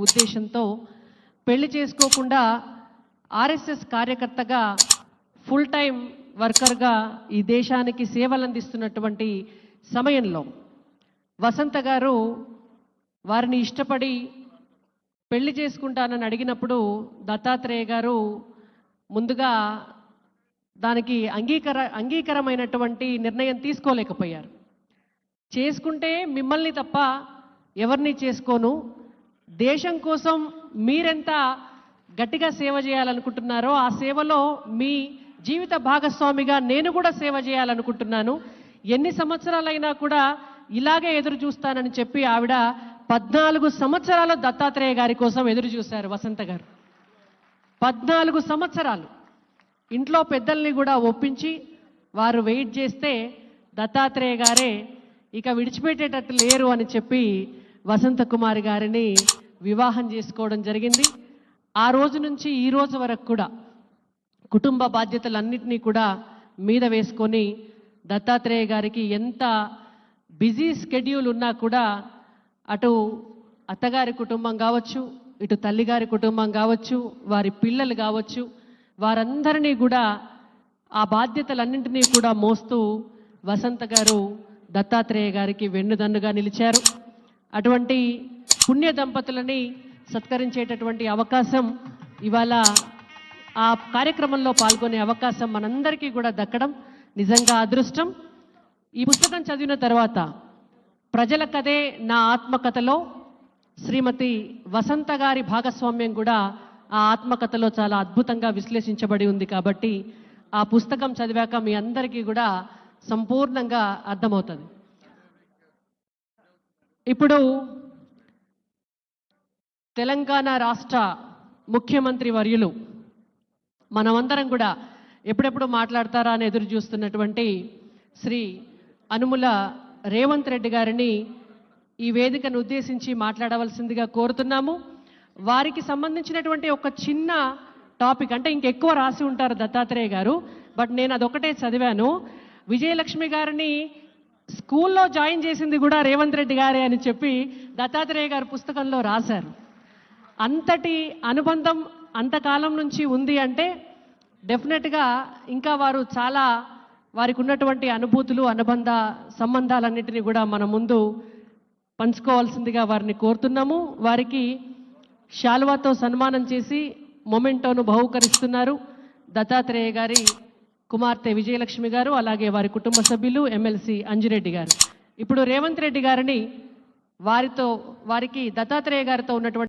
ఉద్దేశంతో పెళ్లి చేసుకోకుండా ఆర్ఎస్ఎస్ కార్యకర్తగా ఫుల్ టైం వర్కర్గా ఈ దేశానికి సేవలు అందిస్తున్నటువంటి సమయంలో వసంత గారు వారిని ఇష్టపడి పెళ్లి చేసుకుంటానని అడిగినప్పుడు దత్తాత్రేయ గారు ముందుగా దానికి అంగీకారమైనటువంటి నిర్ణయం తీసుకోలేకపోయారు. చేసుకుంటే మిమ్మల్ని తప్ప ఎవరిని చేసుకోను, దేశం కోసం మీరెంత గట్టిగా సేవ చేయాలనుకుంటున్నారో ఆ సేవలో మీ జీవిత భాగస్వామిగా నేను కూడా సేవ చేయాలనుకుంటున్నాను, ఎన్ని సంవత్సరాలైనా కూడా ఇలాగే ఎదురు చూస్తానని చెప్పి ఆవిడ 14 సంవత్సరాలు దత్తాత్రేయ గారి కోసం ఎదురు చూశారు. వసంత గారు 14 సంవత్సరాలు ఇంట్లో పెద్దల్ని కూడా ఒప్పించి వారు వెయిట్ చేస్తే దత్తాత్రేయ గారే ఇక విడిచిపెట్టేటట్టు లేరు అని చెప్పి వసంత కుమారి గారిని వివాహం చేసుకోవడం జరిగింది. ఆ రోజు నుంచి ఈ రోజు వరకు కూడా కుటుంబ బాధ్యతలన్నింటినీ కూడా మీద వేసుకొని దత్తాత్రేయ గారికి ఎంత బిజీ స్కెడ్యూల్ ఉన్నా కూడా అటు అత్తగారి కుటుంబం కావచ్చు, ఇటు తల్లిగారి కుటుంబం కావచ్చు, వారి పిల్లలు కావచ్చు, వారందరినీ కూడా ఆ బాధ్యతలన్నింటినీ కూడా మోస్తూ వసంత గారు దత్తాత్రేయ గారికి వెన్నుదన్నుగా నిలిచారు. అటువంటి పుణ్య దంపతులని సత్కరించేటటువంటి అవకాశం ఇవాళ ఆ కార్యక్రమంలో పాల్గొనే అవకాశం మనందరికీ కూడా దక్కడం నిజంగా అదృష్టం. ఈ పుస్తకం చదివిన తర్వాత ప్రజల కథే నా ఆత్మకథలో శ్రీమతి వసంత గారి భాగస్వామ్యం కూడా ఆ ఆత్మకథలో చాలా అద్భుతంగా విశ్లేషించబడి ఉంది. కాబట్టి ఆ పుస్తకం చదివాక మీ అందరికీ కూడా సంపూర్ణంగా అర్థమవుతుంది. ఇప్పుడు తెలంగాణ రాష్ట్ర ముఖ్యమంత్రి వర్యులు మనమందరం కూడా ఎప్పుడెప్పుడు మాట్లాడతారా అని ఎదురు చూస్తున్నటువంటి శ్రీ అనుముల రేవంత్ రెడ్డి గారిని ఈ వేదికను ఉద్దేశించి మాట్లాడవలసిందిగా కోరుతున్నాము. వారికి సంబంధించినటువంటి ఒక చిన్న టాపిక్, అంటే ఇంకెక్కువ రాసి ఉంటారు దత్తాత్రేయ గారు, బట్ నేను అదొకటే చదివాను. విజయలక్ష్మి గారిని స్కూల్లో జాయిన్ చేసింది కూడా రేవంత్ రెడ్డి గారే అని చెప్పి దత్తాత్రేయ గారు పుస్తకంలో రాశారు. అంతటి అనుబంధం అంతకాలం నుంచి ఉంది అంటే డెఫినెట్గా ఇంకా వారు చాలా వారికి ఉన్నటువంటి అనుభూతులు అనుబంధ సంబంధాలన్నింటినీ కూడా మన ముందు పంచుకోవాల్సిందిగా వారిని కోరుతున్నాము. వారికి శాల్వాతో సన్మానం చేసి మొమెంటోను బహుకరిస్తున్నారు దత్తాత్రేయ గారి కుమార్తె విజయలక్ష్మి గారు, అలాగే వారి కుటుంబ సభ్యులు ఎమ్మెల్సీ అంజిరెడ్డి గారు. ఇప్పుడు రేవంత్ రెడ్డి గారిని వారికి దత్తాత్రేయ గారితో ఉన్నటువంటి